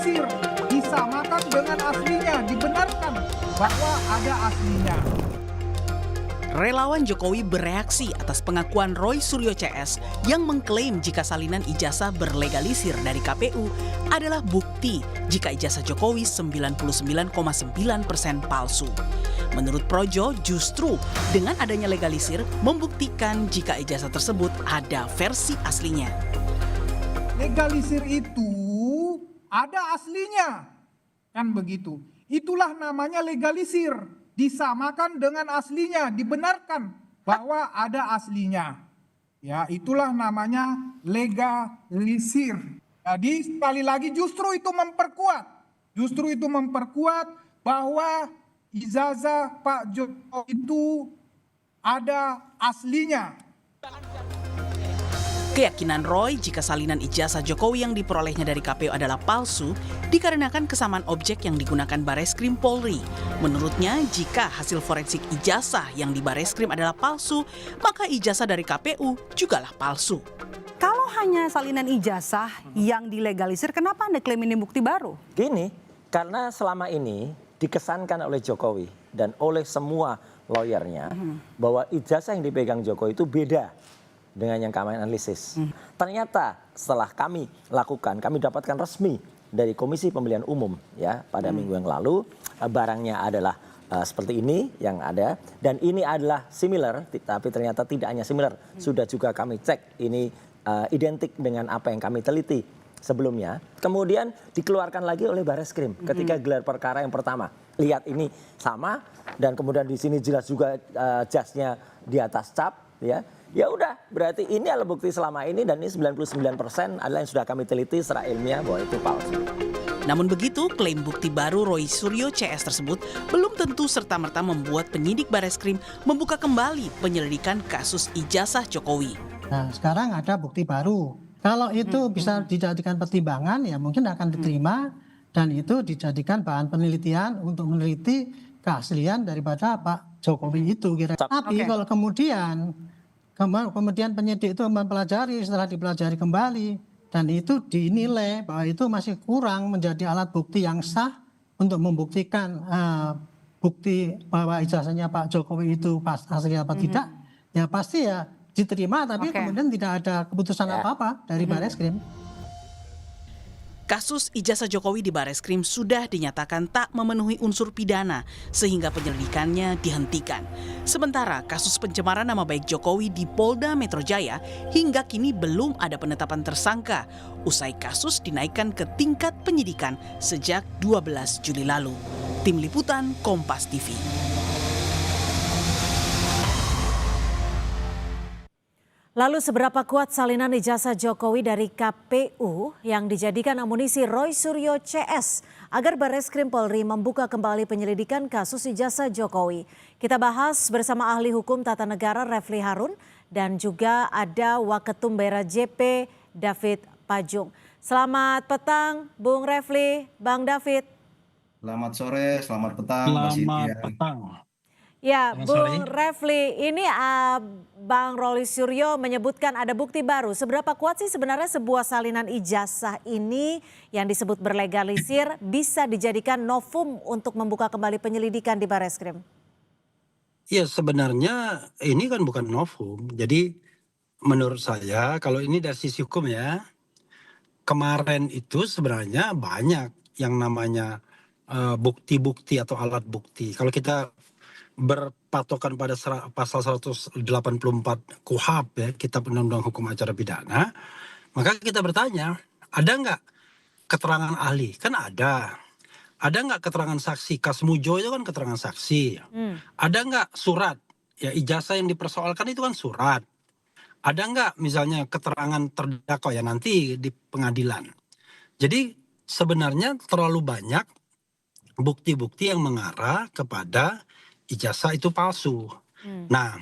dilegalisir, disamakan dengan aslinya, dibenarkan bahwa ada aslinya. Relawan Jokowi bereaksi atas pengakuan Roy Suryo CS yang mengklaim jika salinan ijazah berlegalisir dari KPU adalah bukti jika ijazah Jokowi 99,9% palsu. Menurut Projo, justru dengan adanya legalisir membuktikan jika ijazah tersebut ada versi aslinya. Legalisir itu ada aslinya, kan begitu. Itulah namanya legalisir, disamakan dengan aslinya, dibenarkan bahwa ada aslinya. Ya, itulah namanya legalisir. Jadi sekali lagi justru itu memperkuat bahwa ijazah Pak Jokowi itu ada aslinya. Keyakinan Roy jika salinan ijazah Jokowi yang diperolehnya dari KPU adalah palsu dikarenakan kesamaan objek yang digunakan Bareskrim Polri. Menurutnya, jika hasil forensik ijazah yang di Bareskrim adalah palsu, maka ijazah dari KPU jugalah palsu. Kalau hanya salinan ijazah yang dilegalisir, kenapa Anda klaim ini bukti baru? Gini, karena selama ini dikesankan oleh Jokowi dan oleh semua lawyernya bahwa ijazah yang dipegang Jokowi itu beda dengan yang kami analisis. Ternyata setelah kami lakukan, kami dapatkan resmi dari Komisi Pemilihan Umum ya pada minggu yang lalu, barangnya adalah seperti ini yang ada, dan ini adalah similar, tapi ternyata tidak hanya similar, sudah juga kami cek ini identik dengan apa yang kami teliti sebelumnya. Kemudian dikeluarkan lagi oleh Bareskrim ketika gelar perkara yang pertama. Lihat ini sama, dan kemudian di sini jelas juga jasnya di atas cap ya. Ya udah, berarti ini adalah bukti selama ini, dan ini 99% adalah yang sudah kami teliti secara ilmiah bahwa itu palsu. Namun begitu, klaim bukti baru Roy Suryo CS tersebut belum tentu serta-merta membuat penyidik Bareskrim membuka kembali penyelidikan kasus ijazah Jokowi. Nah, sekarang ada bukti baru. Kalau itu bisa dijadikan pertimbangan, ya mungkin akan diterima, dan itu dijadikan bahan penelitian untuk meneliti keaslian daripada Pak Jokowi itu. Tapi kalau kemudian penyidik itu mempelajari, setelah dipelajari kembali, dan itu dinilai bahwa itu masih kurang menjadi alat bukti yang sah untuk membuktikan bukti bahwa ijazahnya Pak Jokowi itu pas asli apa tidak, ya pasti ya diterima, tapi kemudian tidak ada keputusan apa-apa dari Bareskrim. Kasus ijazah Jokowi di Bareskrim sudah dinyatakan tak memenuhi unsur pidana sehingga penyelidikannya dihentikan. Sementara kasus pencemaran nama baik Jokowi di Polda Metro Jaya hingga kini belum ada penetapan tersangka. Usai kasus dinaikkan ke tingkat penyidikan sejak 12 Juli lalu. Tim Liputan Kompas TV. Lalu seberapa kuat salinan ijazah Jokowi dari KPU yang dijadikan amunisi Roy Suryo CS agar Bareskrim Polri membuka kembali penyelidikan kasus ijazah Jokowi? Kita bahas bersama ahli hukum tata negara Refli Harun dan juga ada Waketum Bera JP David Pajung. Selamat petang Bung Refli, Bang David. Selamat sore, selamat petang. Selamat petang. Ya, Bung Refli, ini Bang Roy Suryo menyebutkan ada bukti baru. Seberapa kuat sih sebenarnya sebuah salinan ijazah ini yang disebut berlegalisir bisa dijadikan novum untuk membuka kembali penyelidikan di Bareskrim? Ya, sebenarnya ini kan bukan novum. Jadi menurut saya kalau ini dari sisi hukum ya, kemarin itu sebenarnya banyak yang namanya bukti-bukti atau alat bukti. Kalau kita berpatokan pada pasal 184 KUHP ya, Kitab Undang-Undang Hukum Acara Pidana, maka kita bertanya, ada nggak keterangan ahli? Kan ada. Ada nggak keterangan saksi? Kasmujo itu kan keterangan saksi. Ada nggak surat? Ya, ijazah yang dipersoalkan itu kan surat. Ada nggak misalnya keterangan terdakwa ya nanti di pengadilan. Jadi sebenarnya terlalu banyak bukti-bukti yang mengarah kepada ijazah itu palsu. Nah,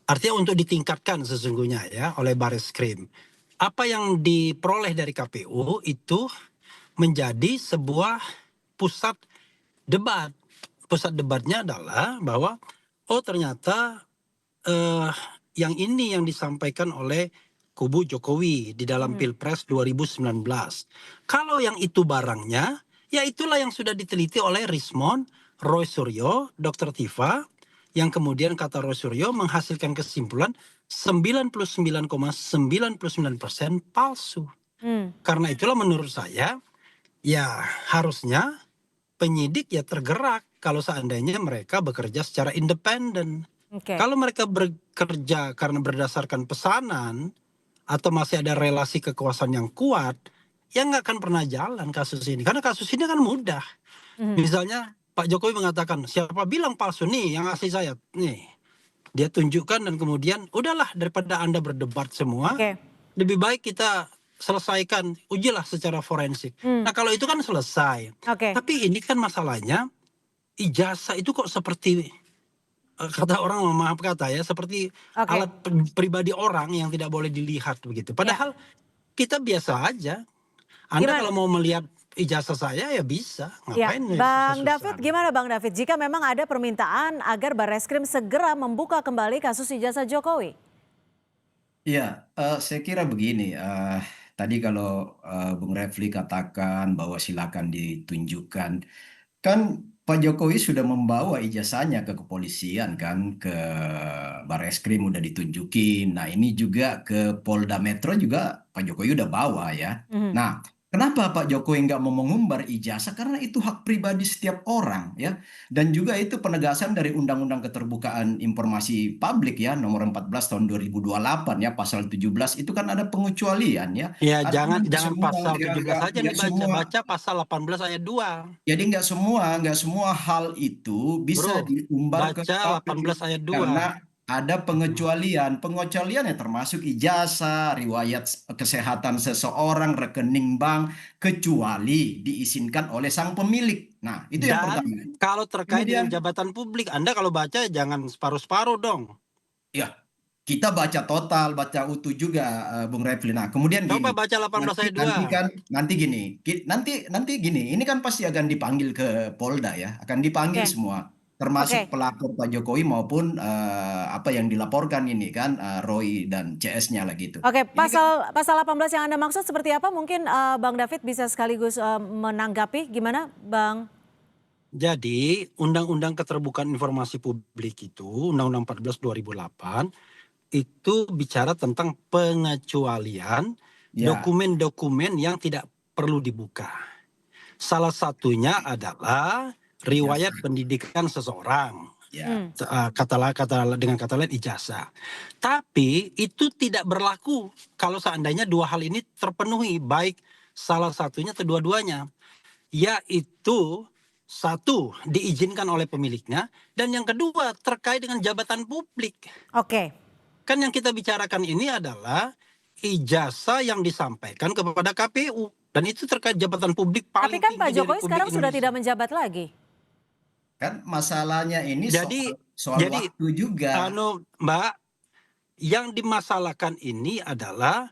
artinya untuk ditingkatkan sesungguhnya ya oleh Bareskrim. Apa yang diperoleh dari KPU itu menjadi sebuah pusat debat. Pusat debatnya adalah bahwa ternyata yang ini yang disampaikan oleh kubu Jokowi di dalam Pilpres 2019. Kalau yang itu barangnya, ya itulah yang sudah diteliti oleh Rismond, Roy Suryo, Dr. Tifa, yang kemudian kata Roy Suryo menghasilkan kesimpulan 99,99% palsu. Karena itulah menurut saya, ya harusnya penyidik ya tergerak kalau seandainya mereka bekerja secara independen. Oke. Kalau mereka bekerja karena berdasarkan pesanan atau masih ada relasi kekuasaan yang kuat, ya nggak akan pernah jalan kasus ini. Karena kasus ini kan mudah. Misalnya Pak Jokowi mengatakan, siapa bilang palsu nih yang ngasih saya? Nih, dia tunjukkan dan kemudian udahlah daripada Anda berdebat semua, Oke. lebih baik kita selesaikan, ujilah secara forensik. Nah kalau itu kan selesai. Oke. Tapi ini kan masalahnya, ijazah itu kok seperti kata orang, maaf kata ya, seperti Oke. alat pribadi orang yang tidak boleh dilihat begitu. Padahal kita biasa aja. Anda Gimana? kalau mau melihat ijazah saya ya bisa. Ya, Ngapain Bang susah-susah? David, gimana Bang David? Jika memang ada permintaan agar Barreskrim segera membuka kembali kasus ijazah Jokowi. Iya, saya kira begini, tadi kalau Bung Refli katakan bahwa silakan ditunjukkan, kan Pak Jokowi sudah membawa ijazahnya ke kepolisian kan, ke Barreskrim udah ditunjukin. Nah ini juga ke Polda Metro juga Pak Jokowi udah bawa ya. Nah kenapa Pak Jokowi nggak mau mengumbar ijazah? Karena itu hak pribadi setiap orang ya. Dan juga itu penegasan dari Undang-Undang Keterbukaan Informasi Publik ya, nomor 14 tahun 2028 ya, pasal 17 itu kan ada pengecualian ya. Ya Artinya jangan semua, pasal ya, 17 saja nggak dibaca, semua. baca pasal 18 ayat 2. Jadi nggak semua hal itu bisa Bro, diumbar ke baca publik 18 ayat 2. karena ada pengecualian. Pengecualian yang termasuk ijazah, riwayat kesehatan seseorang, rekening bank, kecuali diizinkan oleh sang pemilik. Nah, itu yang Dan pertama. kalau terkait dengan Kemudian, jabatan publik, Anda kalau baca jangan separuh-separuh dong. ya kita baca total, baca utuh juga, Bung Refli. Nah, kemudian Coba gini, baca 18 ayat 2. nanti gini, ini kan pasti akan dipanggil ke Polda ya, akan dipanggil Oke. semua, Oke. termasuk pelapor Pak Jokowi maupun apa yang dilaporkan ini kan, Roy dan CS-nya lah gitu. Oke, Ini kan pasal 18 yang Anda maksud seperti apa? Mungkin Bang David bisa sekaligus menanggapi. Gimana Bang? Jadi, Undang-Undang Keterbukaan Informasi Publik itu, Undang-Undang 14 2008, itu bicara tentang pengecualian ya, dokumen-dokumen yang tidak perlu dibuka. Salah satunya adalah riwayat pendidikan seseorang. ya, Dengan kata lain ijazah. Tapi itu tidak berlaku kalau seandainya dua hal ini terpenuhi, baik salah satunya atau dua-duanya. Yaitu satu, diizinkan oleh pemiliknya, dan yang kedua terkait dengan jabatan publik. Oke. Kan yang kita bicarakan ini adalah ijazah yang disampaikan kepada KPU. Dan itu terkait jabatan publik Tapi paling kan tinggi Pak di Jokowi Republik sekarang sudah Indonesia. tidak menjabat lagi. kan masalahnya ini Jadi soal waktu juga. Mbak, yang dimasalahkan ini adalah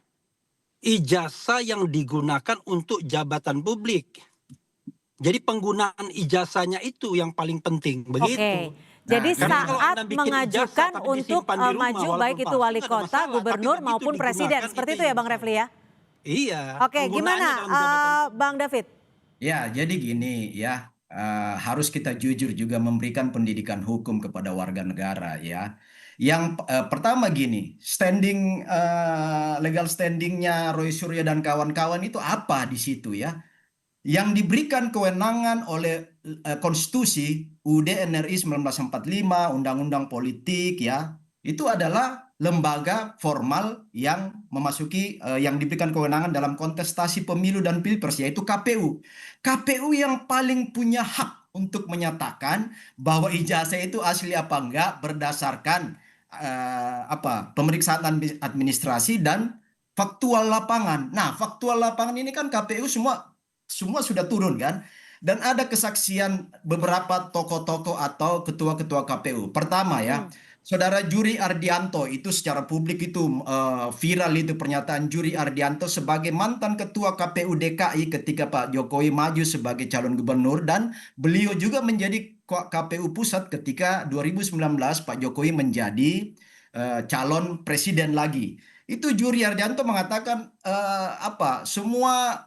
ijazah yang digunakan untuk jabatan publik. Jadi penggunaan ijazahnya itu yang paling penting, begitu. Oke. Jadi karena kalau saat Anda bikin mengajukan ijazah tapi untuk disimpan di rumah, maju walaupun baik itu palsu, wali nggak ada kota, masalah. gubernur Tapi maupun begitu presiden. digunakan, Seperti itu yang ya Bang salah. Refli ya? Iya. Oke, penggunaannya gimana dalam jabatan Bang David? Ya, jadi gini ya, harus kita jujur juga memberikan pendidikan hukum kepada warga negara ya. Yang pertama gini, legal standingnya Roy Suryo dan kawan-kawan itu apa di situ ya? Yang diberikan kewenangan oleh konstitusi UUD NRI 1945, Undang-Undang Politik ya, itu adalah lembaga formal yang memasuki yang diberikan kewenangan dalam kontestasi pemilu dan pilpres, yaitu KPU. KPU yang paling punya hak untuk menyatakan bahwa ijazah itu asli apa enggak berdasarkan pemeriksaan administrasi dan faktual lapangan. Nah, faktual lapangan ini kan KPU semua sudah turun kan, dan ada kesaksian beberapa tokoh-tokoh atau ketua-ketua KPU. Pertama ya, Saudara Juri Ardianto, itu secara publik itu viral itu pernyataan Juri Ardianto sebagai mantan ketua KPU DKI ketika Pak Jokowi maju sebagai calon gubernur, dan beliau juga menjadi KPU pusat ketika 2019 Pak Jokowi menjadi calon presiden lagi. itu Juri Hardianto mengatakan semua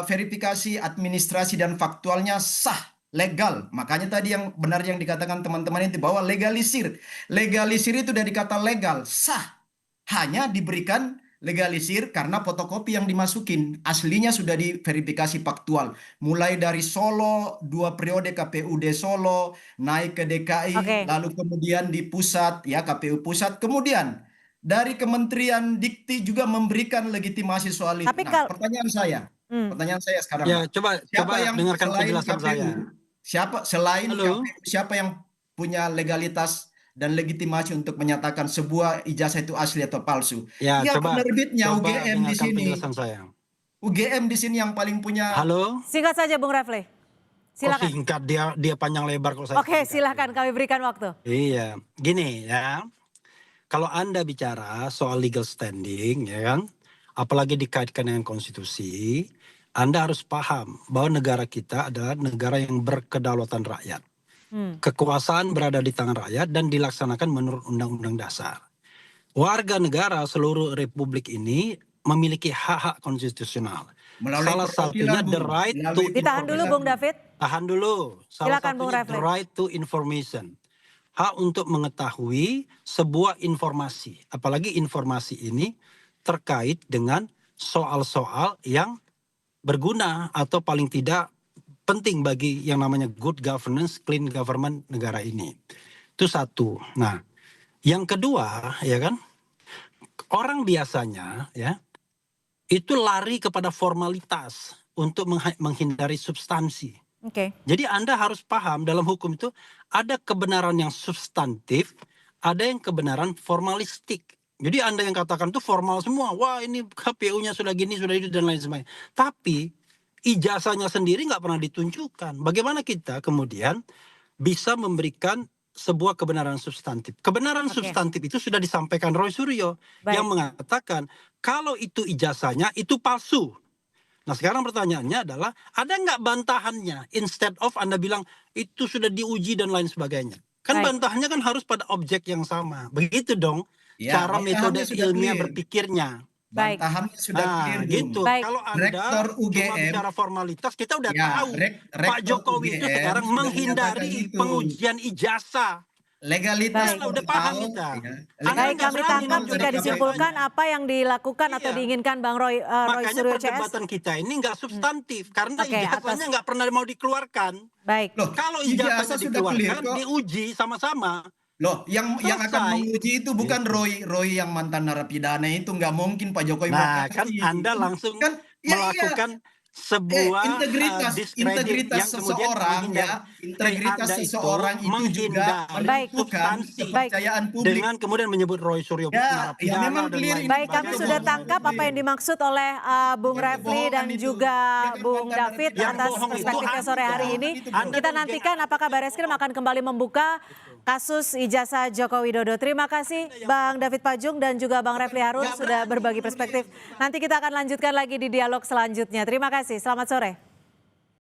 verifikasi administrasi dan faktualnya sah, legal. Makanya tadi yang benar yang dikatakan teman-teman itu bahwa legalisir. Legalisir itu dari kata legal, sah. Hanya diberikan legalisir karena fotokopi yang dimasukin. Aslinya sudah diverifikasi faktual. Mulai dari Solo, 2 periode KPUD Solo, naik ke DKI, lalu kemudian di pusat, ya KPU pusat. Kemudian dari Kementerian Dikti juga memberikan legitimasi soal itu. Nah, pertanyaan saya sekarang, Ya, coba dengarkan selain penjelasan KPU, saya. selain Halo? KPU, siapa yang punya legalitas dan legitimasi untuk menyatakan sebuah ijazah itu asli atau palsu? Ya, Ya, coba penerbitnya UGM di dengarkan sini. penjelasan saya. UGM di sini yang paling punya. Halo? Singkat saja Bung Refli. Kok Silakan. singkat, dia panjang lebar kok saya. Oke, singkat. silakan kami berikan waktu. Iya, gini ya. Kalau Anda bicara soal legal standing, ya kan, apalagi dikaitkan dengan konstitusi, Anda harus paham bahwa negara kita adalah negara yang berkedaulatan rakyat. Kekuasaan berada di tangan rakyat dan dilaksanakan menurut Undang-Undang Dasar. Warga negara seluruh republik ini memiliki hak-hak konstitusional. Melalui Salah satunya perwakilan, the Bung. right to Melalui Ditahan dulu Bung David. Tahan dulu. Salah Silakan, Bung satunya the Refli. right to information. Hak untuk mengetahui sebuah informasi. Apalagi informasi ini terkait dengan soal-soal yang berguna atau paling tidak penting bagi yang namanya good governance, clean government negara ini. Itu satu. Nah, yang kedua, ya kan, orang biasanya ya itu lari kepada formalitas untuk menghindari substansi. Oke. Jadi Anda harus paham dalam hukum itu ada kebenaran yang substantif, ada yang kebenaran formalistik. Jadi Anda yang katakan itu formal semua. Wah, ini KPU-nya sudah gini, sudah itu dan lain sebagainya. Tapi ijazahnya sendiri nggak pernah ditunjukkan. Bagaimana kita kemudian bisa memberikan sebuah kebenaran substantif. Kebenaran substantif itu sudah disampaikan Roy Suryo yang mengatakan kalau itu ijazahnya itu palsu. Nah, sekarang pertanyaannya adalah ada nggak bantahannya? Instead of Anda bilang itu sudah diuji dan lain sebagainya. Kan bantahannya kan harus pada objek yang sama. Begitu dong Ya, cara metode bantahannya sudah ilmiah clear. berpikirnya. Bantahannya sudah clear, Bung. Gitu. Baik. Kalau Anda Rektor cuma UGM, bicara formalitas, kita udah ya, tahu Rektor Pak Jokowi itu UGM sekarang sudah menghindari menyatakan itu. pengujian ijazah. Legalitas Udah paham kita. Anda Baik, nggak kami berani tangkap menjadi juga KPU. disimpulkan apa yang dilakukan atau Iya. diinginkan Bang Roy Makanya Suryo CS. perdebatan kita ini nggak substantif karena Oke, ijazahnya atas- nggak pernah mau dikeluarkan. Baik. Loh, Kalau ijazah ijazahnya sudah clear dikeluarkan, kok. diuji sama-sama. Loh, yang akan Selesai. menguji itu bukan Roy yang mantan narapidana itu, nggak mungkin Pak Jokowi mau Nah, kan kasih. Anda langsung Kan, ya, melakukan sebuah integritas diskredit yang kemudian seseorang menghindar. ya, integritas Anda seseorang itu juga menghindari Baik. menentukan substansi kepercayaan publik. dengan kemudian menyebut Roy Suryo Ya, narapidana memang dan clear lain ini. Baik, kami Bung. sudah tangkap apa yang dimaksud oleh Bung Yang Refli dan kebohongan itu. juga Dia kan Bung mantan David narapidana. Yang atas bohong itu perspektifnya sore Anda. hari ini. Anda Kita tuh nantikan apakah Barreskrim akan kembali membuka kasus ijazah Joko Widodo. Terima kasih Bang David Pajung dan juga Bang Refli Harun sudah berbagi perspektif. Nanti kita akan lanjutkan lagi di dialog selanjutnya. Terima kasih, selamat sore.